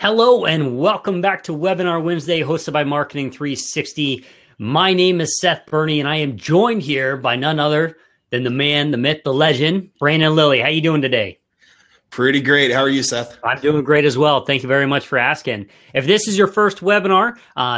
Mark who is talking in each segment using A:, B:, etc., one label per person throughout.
A: Hello and welcome back to Webinar Wednesday, hosted by Marketing 360. My name is Seth Burney, and I am joined here by none other than the man, the myth, the legend, Brandon Lilly. How you doing today?
B: Pretty great. How are you, Seth?
A: I'm doing great as well. Thank you very much for asking. If this is your first webinar,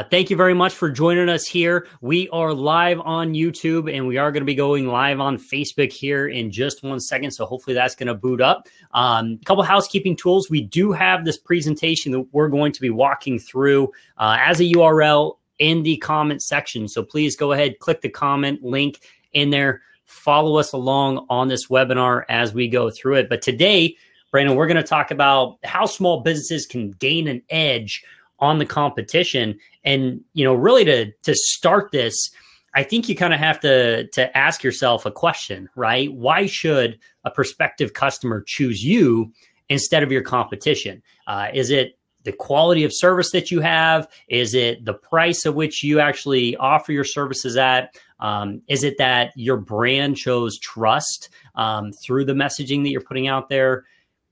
A: thank you very much for joining us here. We are live on YouTube, and we are going to be going live on Facebook here in just 1 second. So hopefully that's going to boot up. A couple housekeeping tools. We do have this presentation that we're going to be walking through as a URL in the comment section. So please go ahead, click the comment link in there. Follow us along on this webinar as we go through it. But today, Brandon, we're going to talk about how small businesses can gain an edge on the competition. And, really to start this, I think you kind of have to ask yourself a question, right? Why should a prospective customer choose you instead of your competition? Is it the quality of service that you have? Is it the price at which you actually offer your services at? Is it that your brand shows trust through the messaging that you're putting out there?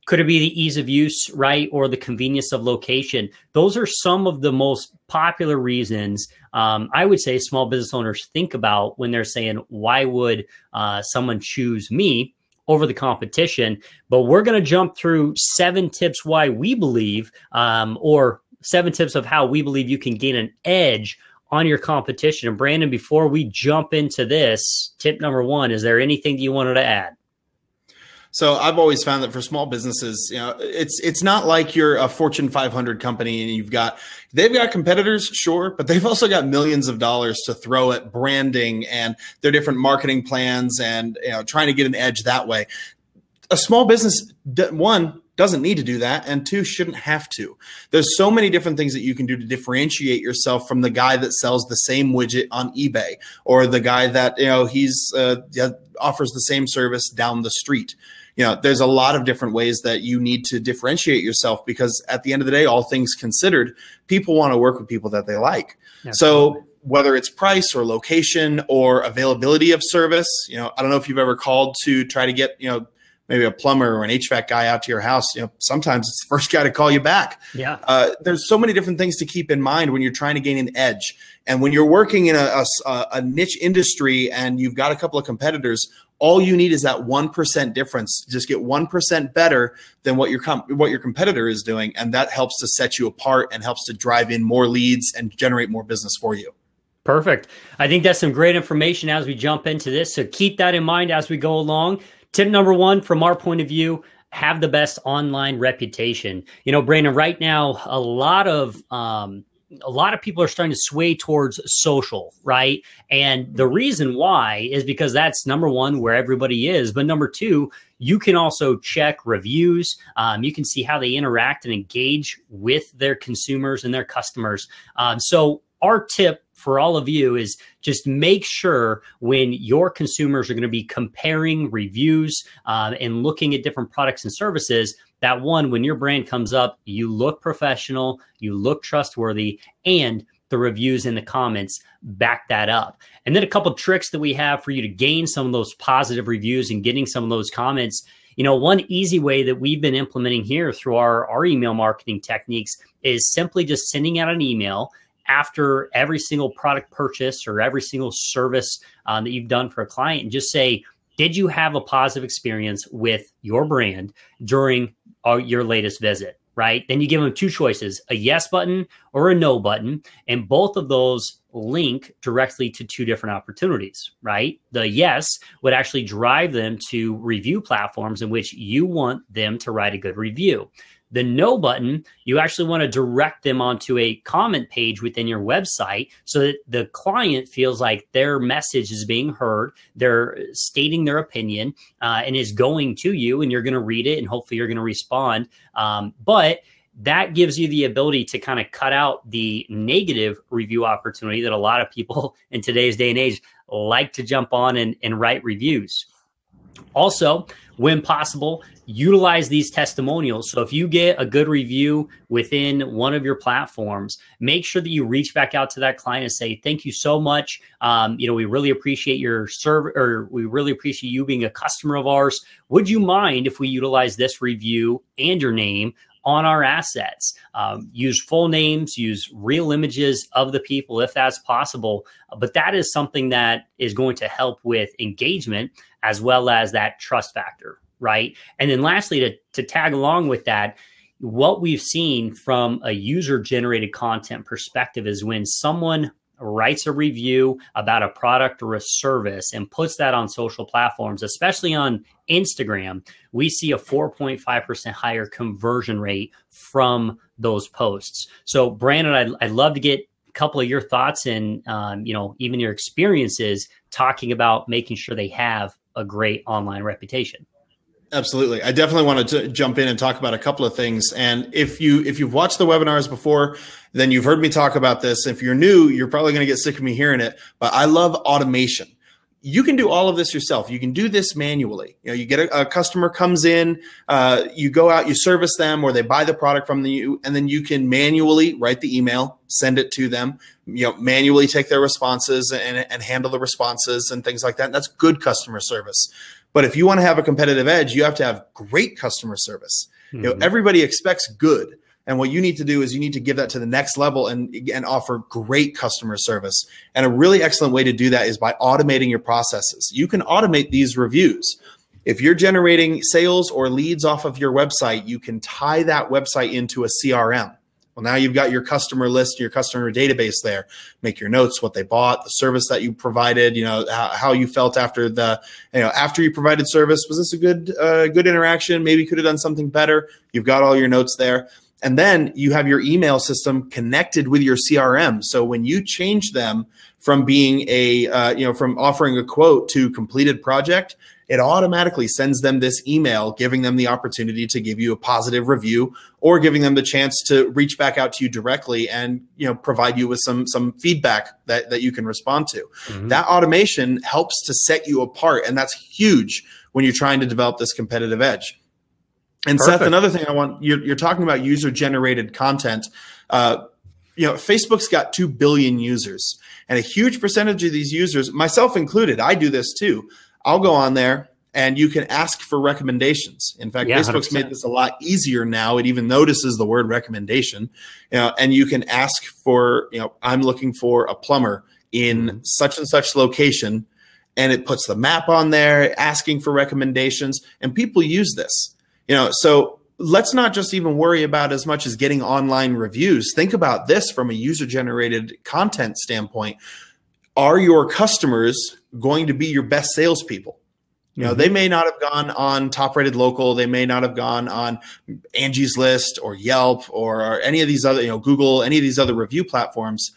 A: Could it be the ease of use, right? Or the convenience of location? Those are some of the most popular reasons I would say small business owners think about when they're saying, why would someone choose me over the competition? But we're going to jump through 7 tips why we believe, or 7 tips of how we believe you can gain an edge on your competition. And Brandon, before we jump into this, tip number 1, is there anything that you wanted to add?
B: So I've always found that for small businesses, it's not like you're a Fortune 500 company and they've got competitors, sure, but they've also got millions of dollars to throw at branding and their different marketing plans and trying to get an edge that way. A small business, 1, doesn't need to do that, and 2, shouldn't have to. There's so many different things that you can do to differentiate yourself from the guy that sells the same widget on eBay, or the guy that offers the same service down the street. There's a lot of different ways that you need to differentiate yourself, because at the end of the day, all things considered, people want to work with people that they like. Absolutely. So whether it's price or location or availability of service, I don't know if you've ever called to try to get, maybe a plumber or an HVAC guy out to your house. Sometimes it's the first guy to call you back.
A: Yeah.
B: There's so many different things to keep in mind when you're trying to gain an edge. And when you're working in a niche industry and you've got a couple of competitors, all you need is that 1% difference. Just get 1% better than what your competitor is doing, and that helps to set you apart and helps to drive in more leads and generate more business for you.
A: Perfect. I think that's some great information as we jump into this. So keep that in mind as we go along. Tip number 1, from our point of view, have the best online reputation. Brandon, right now, a lot of people are starting to sway towards social, right? And the reason why is because that's number 1, where everybody is. But number 2, you can also check reviews. You can see how they interact and engage with their consumers and their customers. So our tip for all of you is just make sure when your consumers are going to be comparing reviews and looking at different products and services, that 1, when your brand comes up, you look professional, you look trustworthy, and the reviews in the comments back that up. And then a couple of tricks that we have for you to gain some of those positive reviews and getting some of those comments. One easy way that we've been implementing here through our email marketing techniques is simply just sending out an email after every single product purchase or every single service that you've done for a client, and just say, did you have a positive experience with your brand during your latest visit, right? Then you give them 2 choices, a yes button or a no button. And both of those link directly to 2 different opportunities, right? The yes would actually drive them to review platforms in which you want them to write a good review. The no button, you actually want to direct them onto a comment page within your website so that the client feels like their message is being heard, they're stating their opinion, and is going to you, and you're going to read it, and hopefully you're going to respond. But that gives you the ability to kind of cut out the negative review opportunity that a lot of people in today's day and age like to jump on and write reviews. Also, when possible, utilize these testimonials. So if you get a good review within one of your platforms, make sure that you reach back out to that client and say, thank you so much. We really appreciate your service, or we really appreciate you being a customer of ours. Would you mind if we utilize this review and your name on our assets. Use full names, use real images of the people if that's possible. But that is something that is going to help with engagement as well as that trust factor, right? And then lastly, to tag along with that, what we've seen from a user-generated content perspective is when someone writes a review about a product or a service and puts that on social platforms, especially on Instagram, we see a 4.5% higher conversion rate from those posts. So Brandon, I'd love to get a couple of your thoughts and, even your experiences talking about making sure they have a great online reputation.
B: Absolutely. I definitely wanted to jump in and talk about a couple of things. And if you've watched the webinars before, then you've heard me talk about this. If you're new, you're probably going to get sick of me hearing it, but I love automation. You can do all of this yourself. You can do this manually. You get a customer comes in, you go out, you service them, or they buy the product from you, and then you can manually write the email, send it to them, manually take their responses and handle the responses and things like that. And that's good customer service. But if you want to have a competitive edge, you have to have great customer service. Mm-hmm. Everybody expects good. And what you need to do is you need to give that to the next level and offer great customer service. And a really excellent way to do that is by automating your processes. You can automate these reviews. If you're generating sales or leads off of your website, you can tie that website into a CRM. Well, now you've got your customer list, your customer database there. Make your notes, what they bought, the service that you provided, how you felt after after you provided service. Was this a good interaction? Maybe could have done something better. You've got all your notes there. And then you have your email system connected with your CRM. So when you change them from being from offering a quote to completed project, it automatically sends them this email, giving them the opportunity to give you a positive review or giving them the chance to reach back out to you directly and, provide you with some feedback that you can respond to. Mm-hmm. That automation helps to set you apart. And that's huge when you're trying to develop this competitive edge. And Perfect. Seth, another thing you're talking about user-generated content. Facebook's got 2 billion users, and a huge percentage of these users, myself included, I do this too. I'll go on there and you can ask for recommendations. In fact, Facebook's 100%. Made this a lot easier now. It even notices the word recommendation, and you can ask for, I'm looking for a plumber in such and such location, and it puts the map on there asking for recommendations, and people use this. So let's not just even worry about as much as getting online reviews. Think about this from a user-generated content standpoint. Are your customers going to be your best salespeople? They may not have gone on Top Rated Local. They may not have gone on Angie's List or Yelp or any of these other, Google, any of these other review platforms.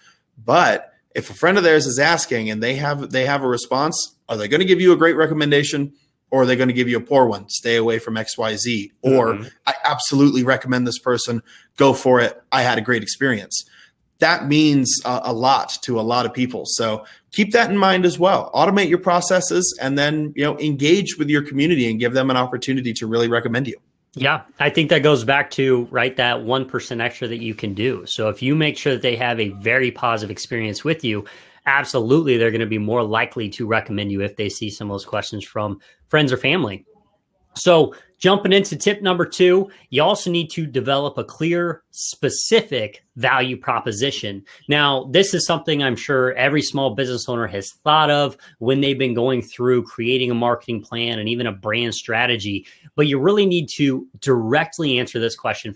B: But if a friend of theirs is asking and they have a response, are they going to give you a great recommendation? Or are they going to give you a poor one? Stay away from XYZ. Or I absolutely recommend this person. Go for it. I had a great experience. That means a lot to a lot of people. So keep that in mind as well. Automate your processes and then engage with your community and give them an opportunity to really recommend you.
A: Yeah, I think that goes back to that 1% extra that you can do. So if you make sure that they have a very positive experience with you, absolutely, they're going to be more likely to recommend you if they see some of those questions from friends or family. So jumping into tip number 2, you also need to develop a clear, specific value proposition. Now, this is something I'm sure every small business owner has thought of when they've been going through creating a marketing plan and even a brand strategy. But you really need to directly answer this question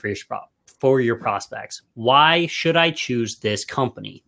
A: for your prospects. Why should I choose this company?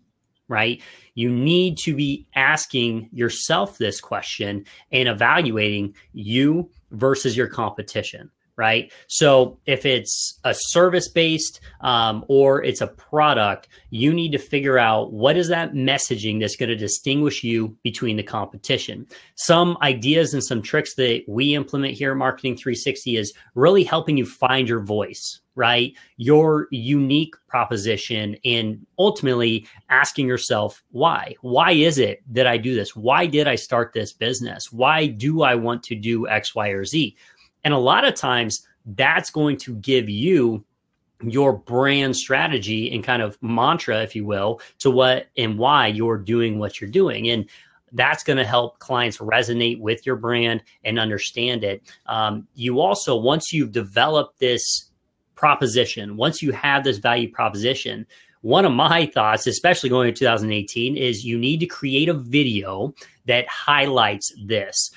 A: Right? You need to be asking yourself this question and evaluating you versus your competition, right? So if it's a service-based or it's a product, you need to figure out what is that messaging that's going to distinguish you between the competition. Some ideas and some tricks that we implement here at Marketing 360 is really helping you find your voice, right? Your unique proposition, and ultimately asking yourself, why? Why is it that I do this? Why did I start this business? Why do I want to do X, Y, or Z? And a lot of times that's going to give you your brand strategy and kind of mantra, if you will, to what and why you're doing what you're doing. And that's going to help clients resonate with your brand and understand it. You also, once you've developed this proposition, once you have this value proposition, one of my thoughts, especially going into 2018, is you need to create a video that highlights this.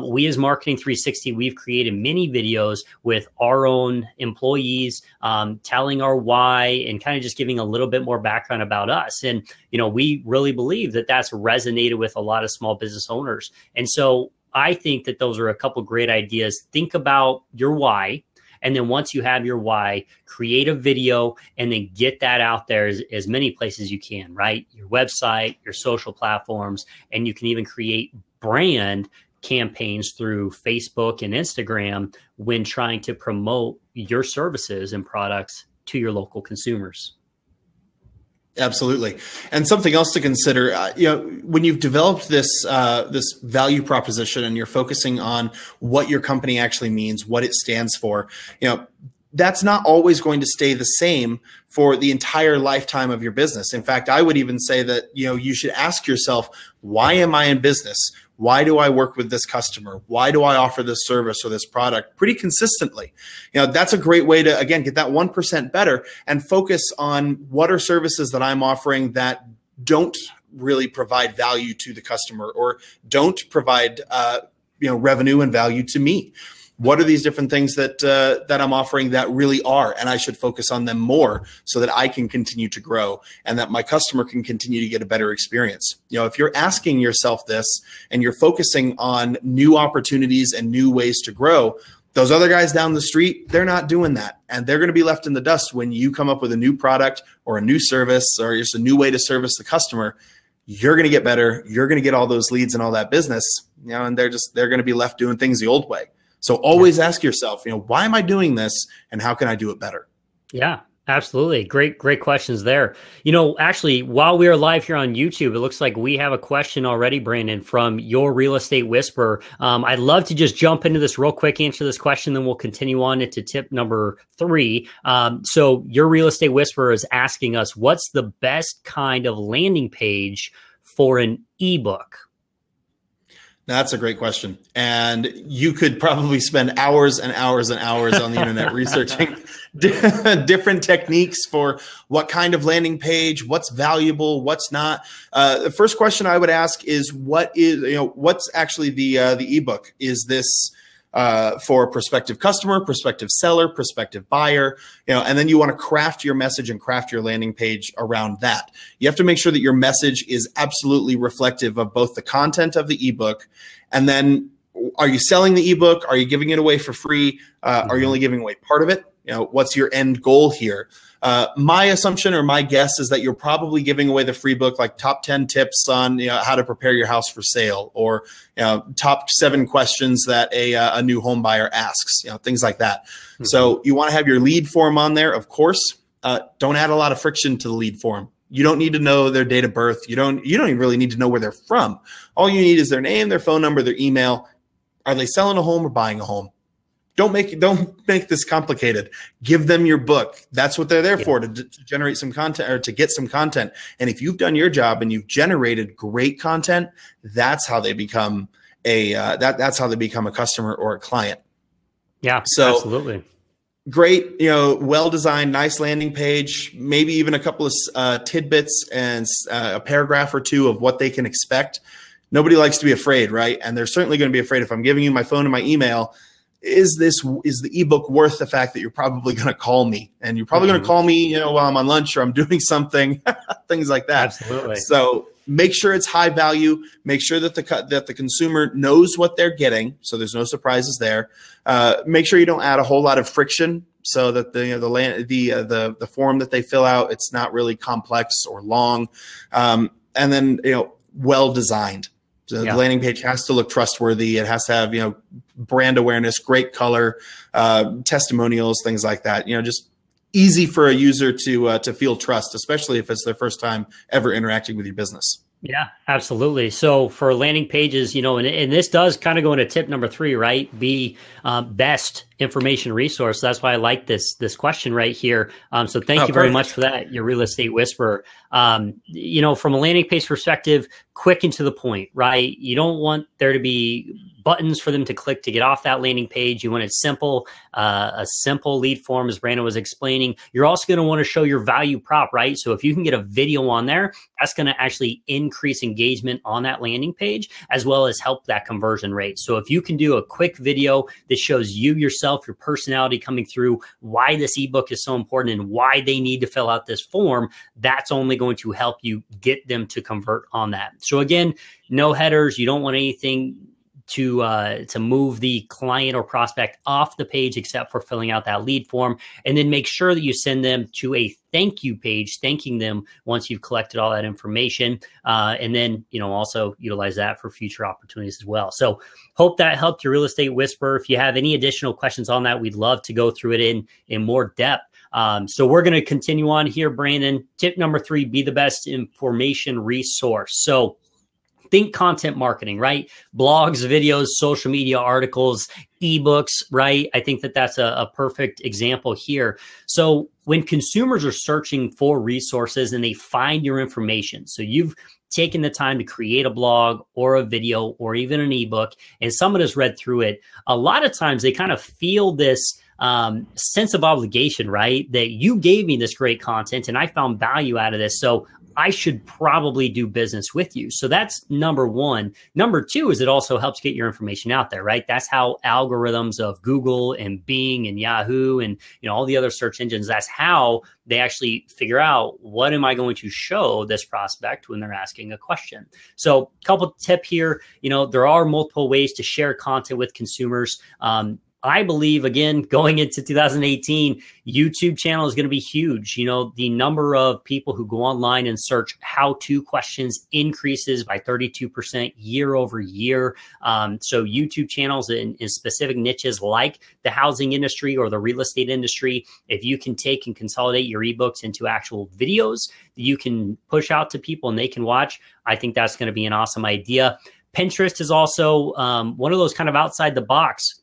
A: We as Marketing 360, we've created many videos with our own employees, telling our why and kind of just giving a little bit more background about us. And, we really believe that that's resonated with a lot of small business owners. And so I think that those are a couple great ideas. Think about your why. And then once you have your why, create a video and then get that out there as many places as you can, right? Your website, your social platforms, and you can even create brand campaigns through Facebook and Instagram when trying to promote your services and products to your local consumers.
B: Absolutely. And something else to consider, when you've developed this this value proposition and you're focusing on what your company actually means, what it stands for, that's not always going to stay the same for the entire lifetime of your business. In fact, I would even say that, you should ask yourself, why am I in business? Why do I work with this customer? Why do I offer this service or this product pretty consistently? That's a great way to, again, get that 1% better and focus on what are services that I'm offering that don't really provide value to the customer or don't provide, revenue and value to me. What are these different things that I'm offering that really are, and I should focus on them more so that I can continue to grow and that my customer can continue to get a better experience. If you're asking yourself this and you're focusing on new opportunities and new ways to grow, those other guys down the street, they're not doing that. And they're going to be left in the dust when you come up with a new product or a new service or just a new way to service the customer. You're going to get better. You're going to get all those leads and all that business, and they're going to be left doing things the old way. So always ask yourself, why am I doing this and how can I do it better?
A: Yeah, absolutely. Great questions there. Actually, while we are live here on YouTube, it looks like we have a question already, Brandon, from Your Real Estate Whisperer. I'd love to just jump into this real quick, answer this question, then we'll continue on into tip number 3. So Your Real Estate Whisperer is asking us, what's the best kind of landing page for an ebook?
B: That's a great question. And you could probably spend hours and hours and hours on the internet researching different techniques for what kind of landing page, what's valuable, what's not. The first question I would ask is what's actually the ebook? Is this for a prospective customer, prospective seller, prospective buyer, and then you want to craft your message and craft your landing page around that. You have to make sure that your message is absolutely reflective of both the content of the ebook, and then are you selling the ebook? Are you giving it away for free? Are you only giving away part of it? What's your end goal here? My assumption or my guess is that you're probably giving away the free book, like top 10 tips on how to prepare your house for sale, or top 7 questions that a new home buyer asks, things like that. Mm-hmm. So you want to have your lead form on there, of course. Don't add a lot of friction to the lead form. You don't need to know their date of birth. You don't even really need to know where they're from. All you need is their name, their phone number, their email. Are they selling a home or buying a home? Don't make this complicated. Give them your book. That's what they're there for, to generate some content or to get some content. And if you've done your job and you've generated great content, that's how they become that's how they become a customer or a client. Yeah. So absolutely. Great, well-designed, nice landing page, maybe even a couple of tidbits and a paragraph or 2 of what they can expect. Nobody likes to be afraid, right? And they're certainly going to be afraid if I'm giving you my phone and my email. Is the ebook worth the fact that you're probably going to call me, and you're probably going to call me, while I'm on lunch or I'm doing something, things like that. Absolutely. So make sure it's high value. Make sure that the consumer knows what they're getting, so there's no surprises there. Make sure you don't add a whole lot of friction, so that the form that they fill out, it's not really complex or long, and then well designed. So the landing page has to look trustworthy. It has to have, brand awareness, great color, testimonials, things like that. Just easy for a user to feel trust, especially if it's their first time ever interacting with your business. Yeah, absolutely. So for landing pages, and this does kind of go into tip number 3, right? Be best
A: information resource. That's why I like this question right here. So thank you very much for that, your real estate whisperer. You know, from a landing page perspective, quick and to the point, right? You don't want there to be buttons for them to click to get off that landing page. You want it simple, a simple lead form, as Brandon was explaining. You're also going to want to show your value prop, right? So if you can get a video on there, that's going to actually increase engagement on that landing page, as well as help that conversion rate. So if you can do a quick video that shows you yourself, your personality coming through, why this ebook is so important and why they need to fill out this form, that's only going to help you get them to convert on that. So again, no headers. You don't want anything to move the client or prospect off the page except for filling out that lead form. And then make sure that you send them to a thank you page, thanking them once you've collected all that information. And then, you know, also utilize that for future opportunities as well. So hope that helped your real estate whisperer. If you have any additional questions on that, we'd love to go through it in more depth. So we're going to continue on here, Brandon. Tip number 3, be the best information resource. So think content marketing, right? Blogs, videos, social media articles, ebooks, right? I think that that's a perfect example here. So when consumers are searching for resources and they find your information, so you've taken the time to create a blog or a video or even an ebook, and someone has read through it, a lot of times they kind of feel this sense of obligation, right? That you gave me this great content and I found value out of this. So I should probably do business with you. So that's number 1. Number 2 is it also helps get your information out there, right? That's how algorithms of Google and Bing and Yahoo and, you know, all the other search engines, that's how they actually figure out what am I going to show this prospect when they're asking a question. So a couple tip here, you know, there are multiple ways to share content with consumers. I believe, again, going into 2018, YouTube channel is going to be huge. You know, the number of people who go online and search how-to questions increases by 32% year over year. So YouTube channels in specific niches like the housing industry or the real estate industry, if you can take and consolidate your ebooks into actual videos that you can push out to people and they can watch, I think that's going to be an awesome idea. Pinterest is also one of those kind of outside the box.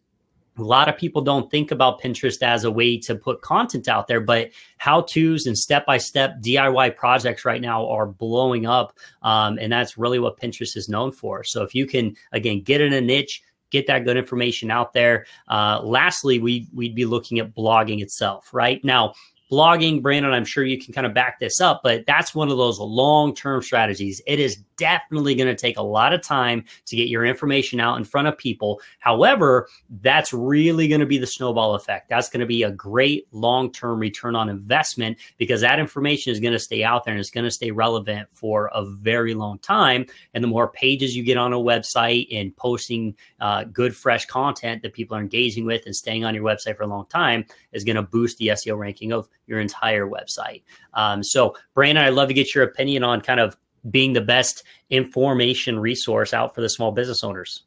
A: A lot of people don't think about Pinterest as a way to put content out there, but how-tos and step-by-step DIY projects right now are blowing up. And that's really what Pinterest is known for. So if you can, again, get in a niche, get that good information out there. Lastly, we'd be looking at blogging itself, right? Now, blogging, Brandon, I'm sure you can kind of back this up, but that's one of those long-term strategies. It is definitely going to take a lot of time to get your information out in front of people. However, that's really going to be the snowball effect. That's going to be a great long-term return on investment because that information is going to stay out there and it's going to stay relevant for a very long time. And the more pages you get on a website and posting good, fresh content that people are engaging with and staying on your website for a long time is going to boost the SEO ranking of your entire website. So Brandon, I'd love to get your opinion on kind of being the best information resource out for the small business owners.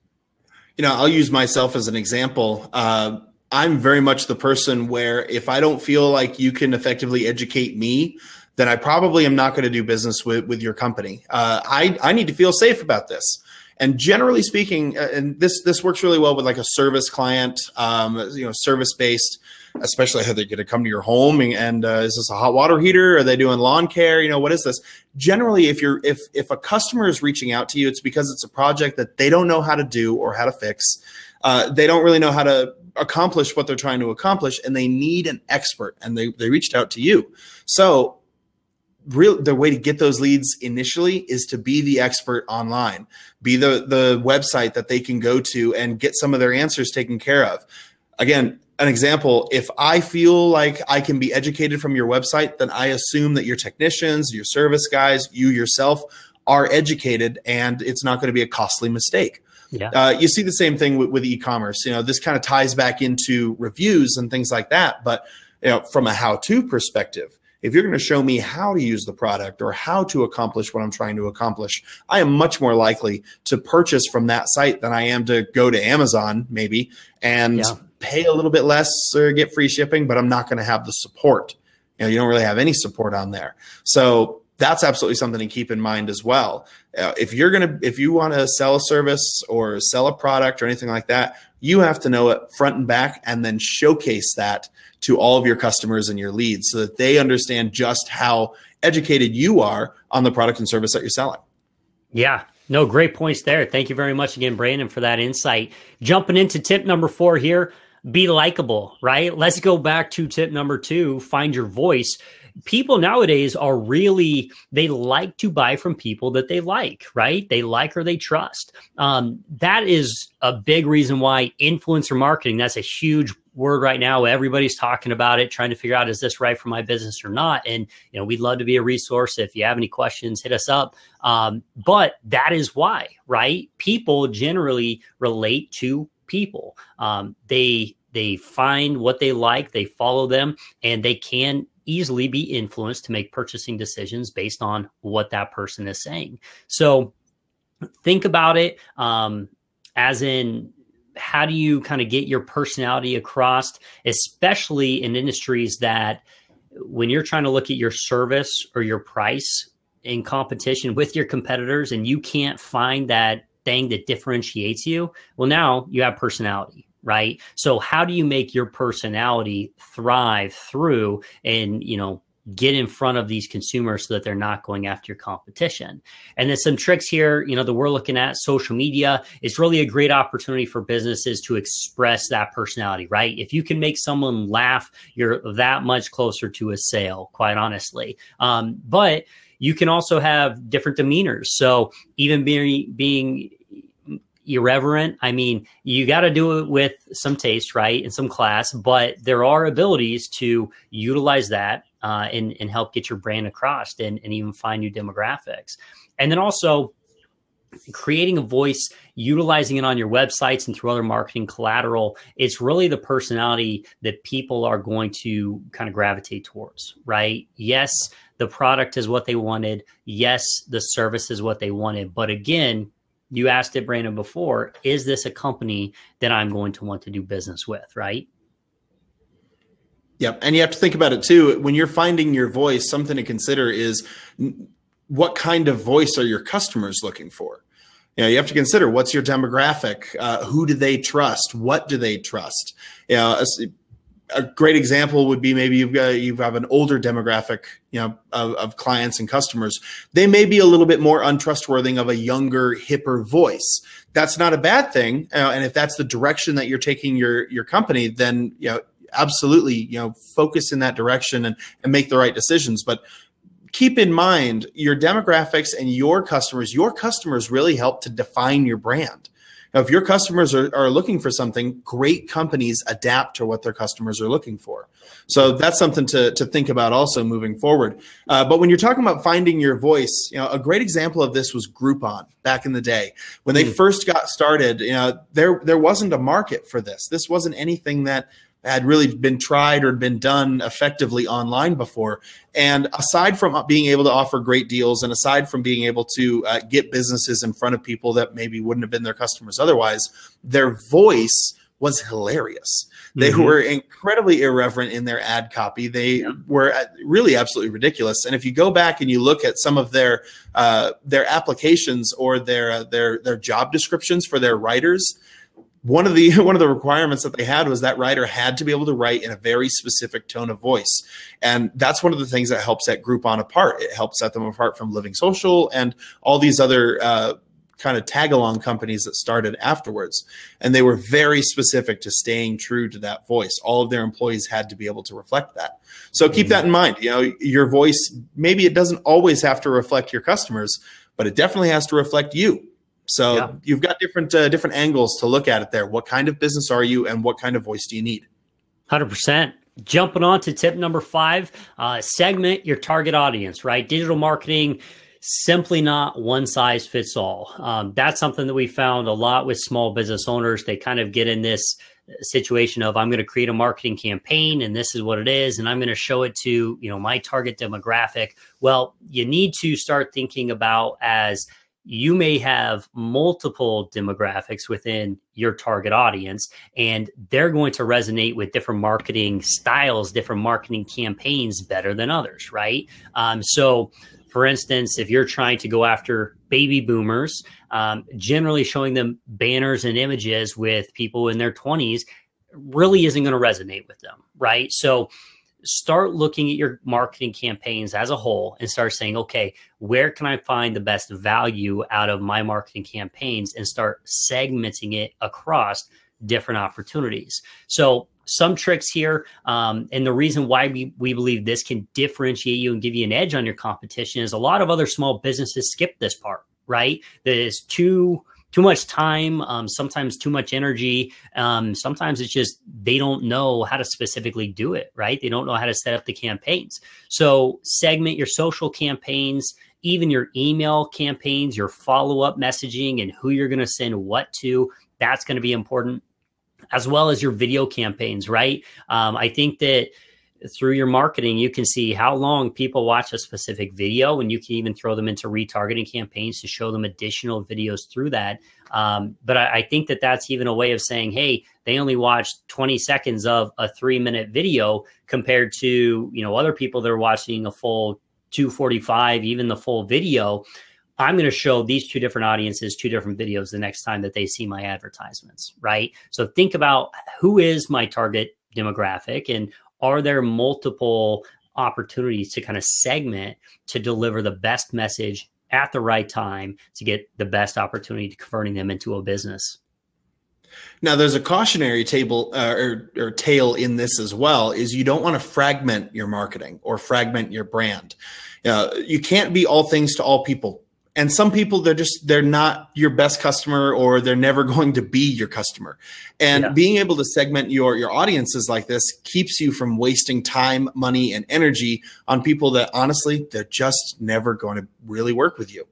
B: You know, I'll use myself as an example. I'm very much the person where if I don't feel like you can effectively educate me, then I probably am not going to do business with your company. I need to feel safe about this. And generally speaking, and this works really well with like a service client, you know, service-based, especially how they're going to come to your home and is this a hot water heater? Are they doing lawn care? You know, what is this? Generally, if a customer is reaching out to you, it's because it's a project that they don't know how to do or how to fix. They don't really know how to accomplish what they're trying to accomplish, and they need an expert, and they reached out to you. So the way to get those leads initially is to be the expert online, be the website that they can go to and get some of their answers taken care of. Again, an example, if I feel like I can be educated from your website, then I assume that your technicians, your service guys, you yourself are educated, and it's not going to be a costly mistake. Yeah. You see the same thing with e-commerce. You know, this kind of ties back into reviews and things like that. But you know, from a how-to perspective, if you're going to show me how to use the product or how to accomplish what I'm trying to accomplish, I am much more likely to purchase from that site than I am to go to Amazon maybe and pay a little bit less or get free shipping, but I'm not going to have the support. You know, you don't really have any support on there. So that's absolutely something to keep in mind as well. If you want to sell a service or sell a product or anything like that, You have to know it front and back and then showcase that to all of your customers and your leads so that they understand just how educated you are on the product and service that you're selling.
A: Yeah. No, great points there. Thank you very much again, Brandon, for that insight. Jumping into tip number 4 here, be likable, right? Let's go back to tip number 2, find your voice. People nowadays are really, they like to buy from people that they like, right? They like or they trust. That is a big reason why influencer marketing, that's a huge word right now. Everybody's talking about it, trying to figure out, is this right for my business or not? And, we'd love to be a resource. If you have any questions, hit us up. But that is why, right? People generally relate to people. They find what they like, they follow them, and they can easily be influenced to make purchasing decisions based on what that person is saying. So think about it as in, how do you kind of get your personality across, especially in industries that when you're trying to look at your service or your price in competition with your competitors and you can't find that thing that differentiates you, well, now you have personality, right? So how do you make your personality thrive through and, get in front of these consumers so that they're not going after your competition? And then some tricks here, that we're looking at. Social media is really a great opportunity for businesses to express that personality, right? If you can make someone laugh, you're that much closer to a sale, quite honestly. But you can also have different demeanors. So even being irreverent, you got to do it with some taste, right? And some class, but there are abilities to utilize that and help get your brand across and even find new demographics. And then also creating a voice, utilizing it on your websites and through other marketing collateral. It's really the personality that people are going to kind of gravitate towards, right? Yes, the product is what they wanted. Yes, the service is what they wanted. But again, you asked it, Brandon, before, is this a company that I'm going to want to do business with, right?
B: Yep. And you have to think about it too. When you're finding your voice, something to consider is what kind of voice are your customers looking for? You have to consider, what's your demographic? Who do they trust? What do they trust? A great example would be maybe you have an older demographic, of clients and customers. They may be a little bit more untrustworthy of a younger, hipper voice. That's not a bad thing. And if that's the direction that you're taking your company, then, absolutely, focus in that direction and make the right decisions. But keep in mind your demographics and your customers really help to define your brand. Now, if your customers are looking for something, great companies adapt to what their customers are looking for. So that's something to think about also moving forward. But when you're talking about finding your voice, a great example of this was Groupon back in the day. When they first got started, there wasn't a market for this. This wasn't anything that had really been tried or been done effectively online before. And aside from being able to offer great deals and aside from being able to get businesses in front of people that maybe wouldn't have been their customers otherwise, their voice was hilarious. They were incredibly irreverent in their ad copy. They were really absolutely ridiculous. And if you go back and you look at some of their applications or their job descriptions for their writers, one of the requirements that they had was that writer had to be able to write in a very specific tone of voice. And that's one of the things that helps set Groupon apart. It helps set them apart from Living Social and all these other kind of tag-along companies that started afterwards. And they were very specific to staying true to that voice. All of their employees had to be able to reflect that. So keep that in mind. Your voice, maybe it doesn't always have to reflect your customers, but it definitely has to reflect you. So you've got different angles to look at it there. What kind of business are you and what kind of voice do you need?
A: 100%. Jumping on to tip number 5, segment your target audience, right? Digital marketing, simply not one size fits all. That's something that we found a lot with small business owners. They kind of get in this situation of, I'm going to create a marketing campaign and this is what it is. And I'm going to show it to, my target demographic. Well, you need to start thinking about as you may have multiple demographics within your target audience, and they're going to resonate with different marketing styles, different marketing campaigns better than others, right? So For instance, if you're trying to go after baby boomers, generally showing them banners and images with people in their 20s really isn't going to resonate with them, right? So start looking at your marketing campaigns as a whole and start saying, okay, where can I find the best value out of my marketing campaigns, and start segmenting it across different opportunities. So some tricks here, and the reason why we believe this can differentiate you and give you an edge on your competition is a lot of other small businesses skip this part, right? There's too much time, sometimes too much energy. Sometimes it's just they don't know how to specifically do it, right? They don't know how to set up the campaigns. So segment your social campaigns, even your email campaigns, your follow-up messaging, and who you're going to send what to. That's going to be important, as well as your video campaigns, right? I think that through your marketing, you can see how long people watch a specific video, and you can even throw them into retargeting campaigns to show them additional videos through that. But I think that that's even a way of saying, hey, they only watched 20 seconds of a 3-minute video compared to, other people that are watching a full 245, even the full video. I'm going to show these two different audiences, two different videos the next time that they see my advertisements, right? So think about who is my target demographic, and are there multiple opportunities to kind of segment to deliver the best message at the right time to get the best opportunity to converting them into a business.
B: Now, there's a cautionary table or tale in this as well, is you don't want to fragment your marketing or fragment your brand. You can't be all things to all people. And some people, they're not your best customer, or they're never going to be your customer. And being able to segment your audiences like this keeps you from wasting time, money, and energy on people that honestly, they're just never going to really work with you.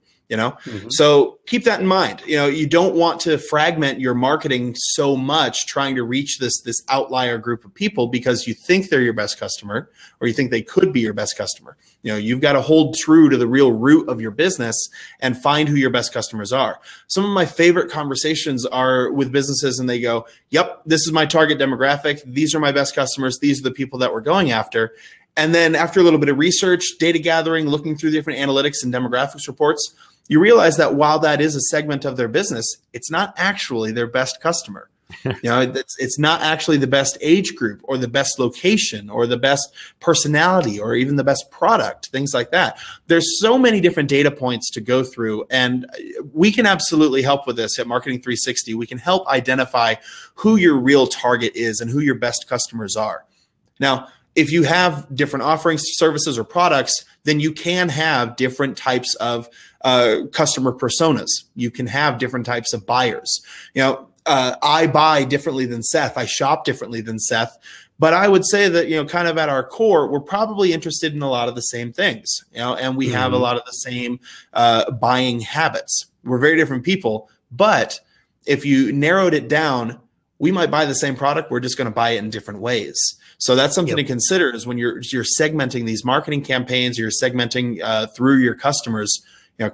B: So keep that in mind. You don't want to fragment your marketing so much trying to reach this outlier group of people because you think they're your best customer, or you think they could be your best customer. You've got to hold true to the real root of your business and find who your best customers are. Some of my favorite conversations are with businesses, and they go, yep, this is my target demographic. These are my best customers. These are the people that we're going after. And then after a little bit of research, data gathering, looking through different analytics and demographics reports, you realize that while that is a segment of their business, it's not actually their best customer. It's not actually the best age group, or the best location, or the best personality, or even the best product, things like that. There's so many different data points to go through, and we can absolutely help with this at Marketing 360. We can help identify who your real target is and who your best customers are. Now, if you have different offerings, services, or products, then you can have different types of customer personas. You can have different types of buyers. I buy differently than Seth. I shop differently than Seth. But I would say that, kind of at our core, we're probably interested in a lot of the same things, and we have a lot of the same buying habits. We're very different people. But if you narrowed it down, we might buy the same product. We're just going to buy it in different ways. So that's something to consider, is when you're segmenting these marketing campaigns, you're segmenting through your customers.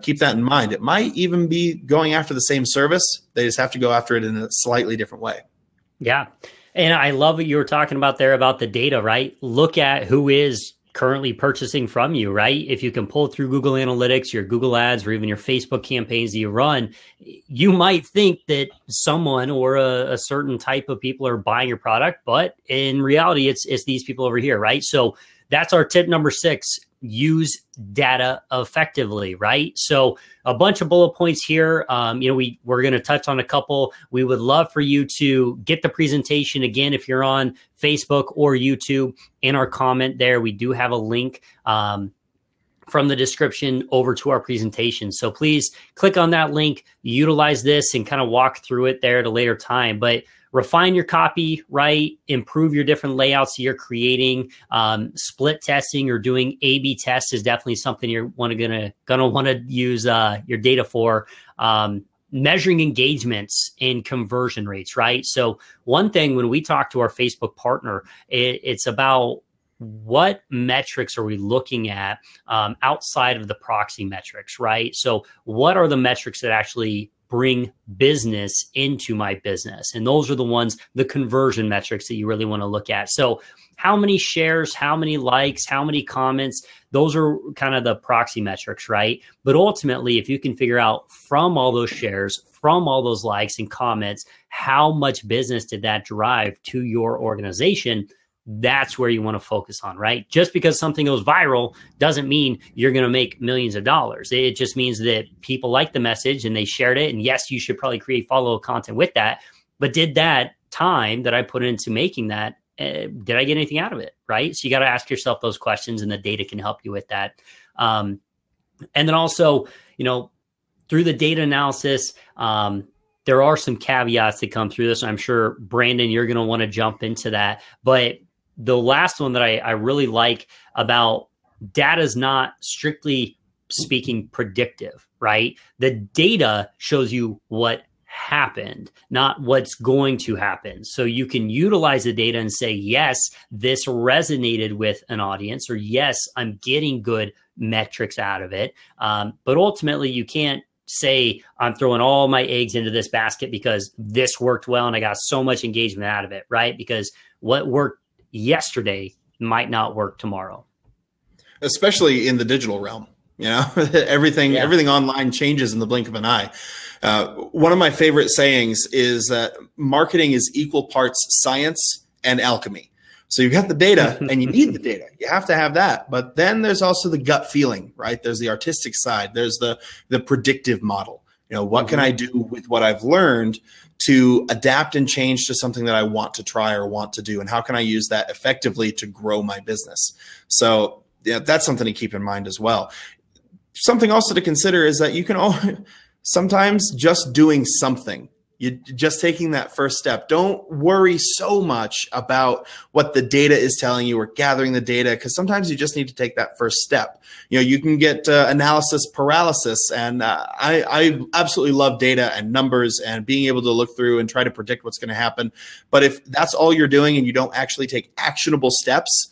B: Keep that in mind. It might even be going after the same service. They just have to go after it in a slightly different way. Yeah.
A: And I love what you were talking about there about the data, right? Look at who is currently purchasing from you, right? If you can pull through Google Analytics, your Google Ads, or even your Facebook campaigns that you run, you might think that someone or a certain type of people are buying your product, but in reality, it's these people over here, right? So that's our tip number 6. Use data effectively, right? So a bunch of bullet points here. We're going to touch on a couple. We would love for you to get the presentation again. If you're on Facebook or YouTube, in our comment there, we do have a link from the description over to our presentation. So please click on that link, utilize this, and kind of walk through it there at a later time. But refine your copy, right? Improve your different layouts you're creating. Split testing or doing A/B tests is definitely something you're gonna want to use your data for. Measuring engagements and conversion rates, right? So one thing when we talk to our Facebook partner, it's about what metrics are we looking at outside of the proxy metrics, right? So what are the metrics that actually bring business into my business? And those are the ones, the conversion metrics that you really want to look at. So how many shares, how many likes, how many comments, those are kind of the proxy metrics, right? But ultimately, if you can figure out from all those shares, from all those likes and comments, how much business did that drive to your organization, that's where you want to focus on, right? Just because something goes viral doesn't mean you're going to make millions of dollars. It just means that people like the message and they shared it. And yes, you should probably create follow content with that. But did that time that I put into making that, did I get anything out of it, right? So you got to ask yourself those questions, and the data can help you with that. And then also, through the data analysis, there are some caveats that come through this. I'm sure, Brandon, you're going to want to jump into that. But the last one that I really like about data is not strictly speaking predictive, right? The data shows you what happened, not what's going to happen. So you can utilize the data and say, yes, this resonated with an audience, or yes, I'm getting good metrics out of it. But ultimately, you can't say I'm throwing all my eggs into this basket because this worked well and I got so much engagement out of it, right? Because what worked yesterday might not work tomorrow.
B: Especially in the digital realm, everything online changes in the blink of an eye. One of my favorite sayings is that marketing is equal parts science and alchemy. So you've got the data and you need the data. You have to have that. But then there's also the gut feeling, right? There's the artistic side. There's the predictive model. What can I do with what I've learned to adapt and change to something that I want to try or want to do? And how can I use that effectively to grow my business? So that's something to keep in mind as well. Something also to consider is that you can sometimes just doing something, you just taking that first step. Don't worry so much about what the data is telling you or gathering the data, because sometimes you just need to take that first step. You can get analysis paralysis, and I absolutely love data and numbers and being able to look through and try to predict what's going to happen. But if that's all you're doing and you don't actually take actionable steps,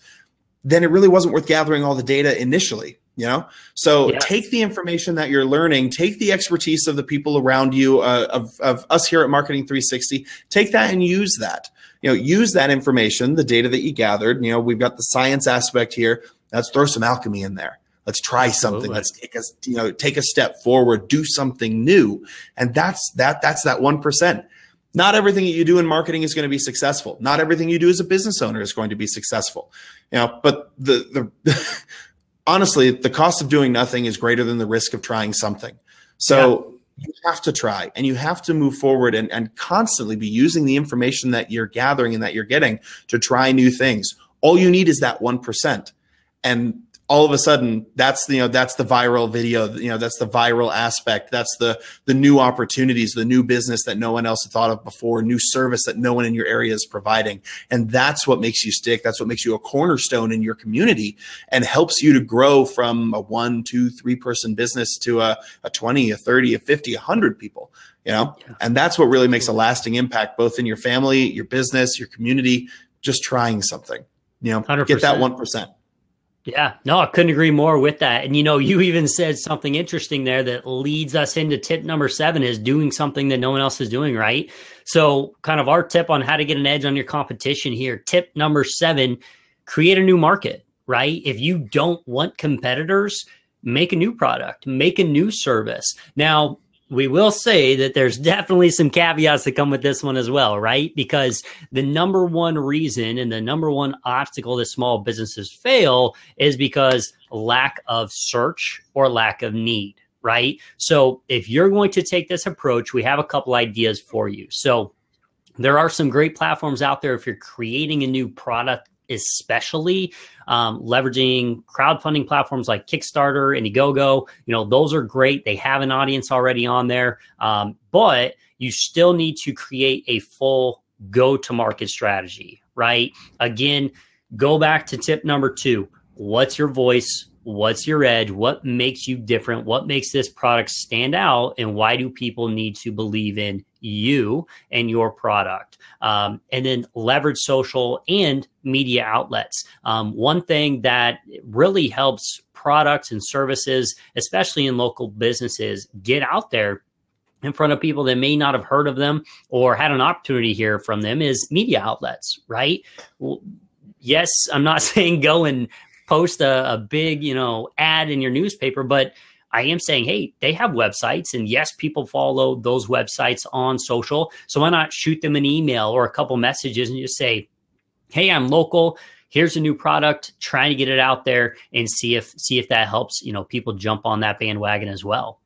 B: then it really wasn't worth gathering all the data initially. So take the information that you're learning, take the expertise of the people around you, of us here at Marketing 360, take that and use that. Use that information, the data that you gathered. We've got the science aspect here. Let's throw some alchemy in there. Let's try something. Let's take a step forward, do something new. And that's that 1%. Not everything that you do in marketing is going to be successful. Not everything you do as a business owner is going to be successful. But honestly, the cost of doing nothing is greater than the risk of trying something. So you have to try, and you have to move forward and constantly be using the information that you're gathering and that you're getting to try new things. All you need is that 1%. And all of a sudden, that's the viral video, that's the viral aspect. That's the new opportunities, the new business that no one else had thought of before, new service that no one in your area is providing. And that's what makes you stick. That's what makes you a cornerstone in your community and helps you to grow from a 1, 2, 3 person business to a 20, a 30, a 50, 100 people, and that's what really makes a lasting impact, both in your family, your business, your community, just trying something, 100%. Get that 1%.
A: Yeah, no, I couldn't agree more with that. And, you even said something interesting there that leads us into tip number 7 is doing something that no one else is doing, right? So kind of our tip on how to get an edge on your competition here. Tip number 7, create a new market, right? If you don't want competitors, make a new product, make a new service. Now, we will say that there's definitely some caveats that come with this one as well, right? Because the number one reason and the number one obstacle that small businesses fail is because lack of search or lack of need, right? So if you're going to take this approach, we have a couple ideas for you. So there are some great platforms out there if you're creating a new product, especially leveraging crowdfunding platforms like Kickstarter and Indiegogo. Those are great. They have an audience already on there, but you still need to create a full go-to-market strategy, right? Again, go back to tip number 2. What's your voice? What's your edge? What makes you different? What makes this product stand out? And why do people need to believe in you and your product? And then leverage social and media outlets. One thing that really helps products and services, especially in local businesses, get out there in front of people that may not have heard of them or had an opportunity to hear from them is media outlets, right? Well, yes, I'm not saying go and post a big, ad in your newspaper, but I am saying, hey, they have websites, and yes, people follow those websites on social. So why not shoot them an email or a couple messages and just say, hey, I'm local. Here's a new product, trying to get it out there and see if that helps, people jump on that bandwagon as well.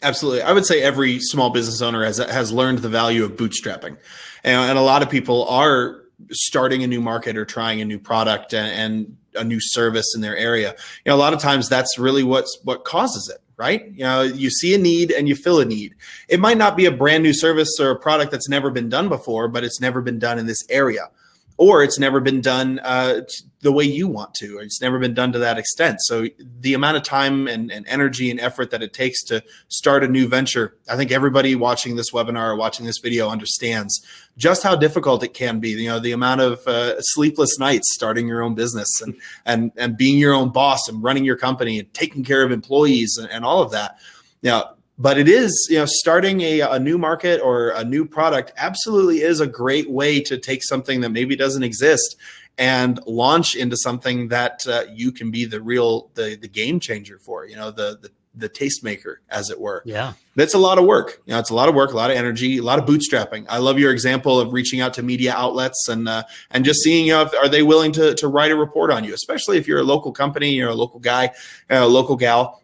B: Absolutely. I would say every small business owner has learned the value of bootstrapping. And a lot of people are starting a new market or trying a new product and a new service in their area. A lot of times that's really what causes it, right? You see a need and you fill a need. It might not be a brand new service or a product that's never been done before, but it's never been done in this area. Or it's never been done the way you want to, or it's never been done to that extent. So the amount of time and energy and effort that it takes to start a new venture, I think everybody watching this webinar or watching this video understands just how difficult it can be. The amount of sleepless nights starting your own business and being your own boss and running your company and taking care of employees and all of that. But it is, starting a new market or a new product absolutely is a great way to take something that maybe doesn't exist and launch into something that you can be the game changer for, the tastemaker, as it were.
A: Yeah.
B: That's a lot of work. It's a lot of work, a lot of energy, a lot of bootstrapping. I love your example of reaching out to media outlets and just seeing, are they willing to write a report on you, especially if you're a local company, you're a local guy, a local gal.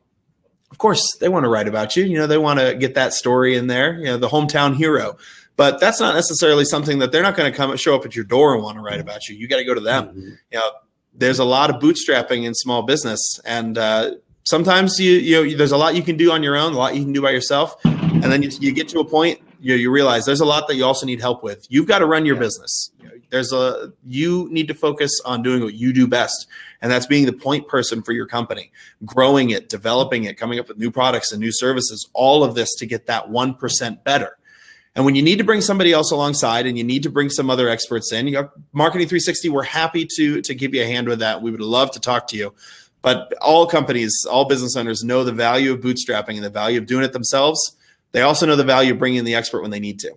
B: Of course, they want to write about you. They want to get that story in there, the hometown hero. But that's not necessarily something that they're not going to show up at your door and want to write about you. You got to go to them. Mm-hmm. There's a lot of bootstrapping in small business, and sometimes there's a lot you can do on your own, a lot you can do by yourself, and then you get to a point you realize there's a lot that you also need help with. You've got to run your business. You need to focus on doing what you do best. And that's being the point person for your company, growing it, developing it, coming up with new products and new services, all of this to get that 1% better. And when you need to bring somebody else alongside and you need to bring some other experts in, Marketing 360, we're happy to give you a hand with that. We would love to talk to you. But all companies, all business owners know the value of bootstrapping and the value of doing it themselves. They also know the value of bringing in the expert when they need to.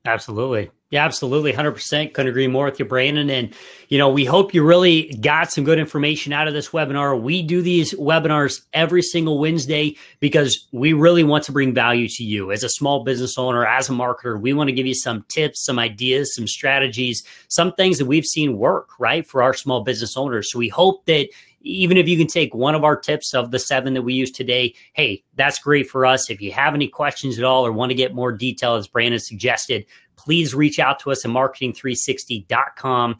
A: Absolutely. Yeah, absolutely. 100%. Couldn't agree more with you, Brandon. And, we hope you really got some good information out of this webinar. We do these webinars every single Wednesday because we really want to bring value to you as a small business owner, as a marketer. We want to give you some tips, some ideas, some strategies, some things that we've seen work, right, for our small business owners. So we hope that even if you can take one of our tips of the 7 that we use today, hey, that's great for us. If you have any questions at all or want to get more detail, as Brandon suggested, please reach out to us at marketing360.com.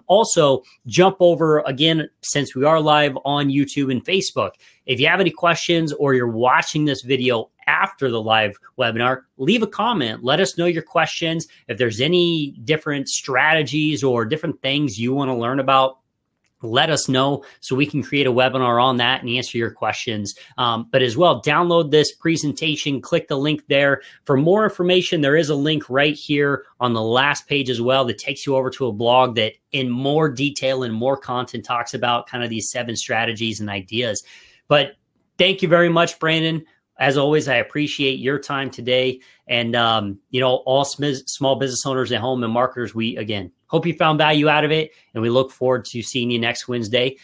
A: Also, jump over, again, since we are live on YouTube and Facebook. If you have any questions or you're watching this video after the live webinar, leave a comment. Let us know your questions. If there's any different strategies or different things you want to learn about, let us know so we can create a webinar on that and answer your questions. But as well, download this presentation, click the link there. For more information, there is a link right here on the last page as well that takes you over to a blog that in more detail and more content talks about kind of these 7 strategies and ideas. But thank you very much, Brandon. As always, I appreciate your time today. And, all small business owners at home and marketers, we, again, hope you found value out of it. And we look forward to seeing you next Wednesday.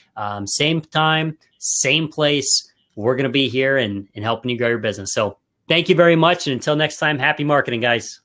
A: Same time, same place. We're going to be here and helping you grow your business. So thank you very much. And until next time, happy marketing, guys.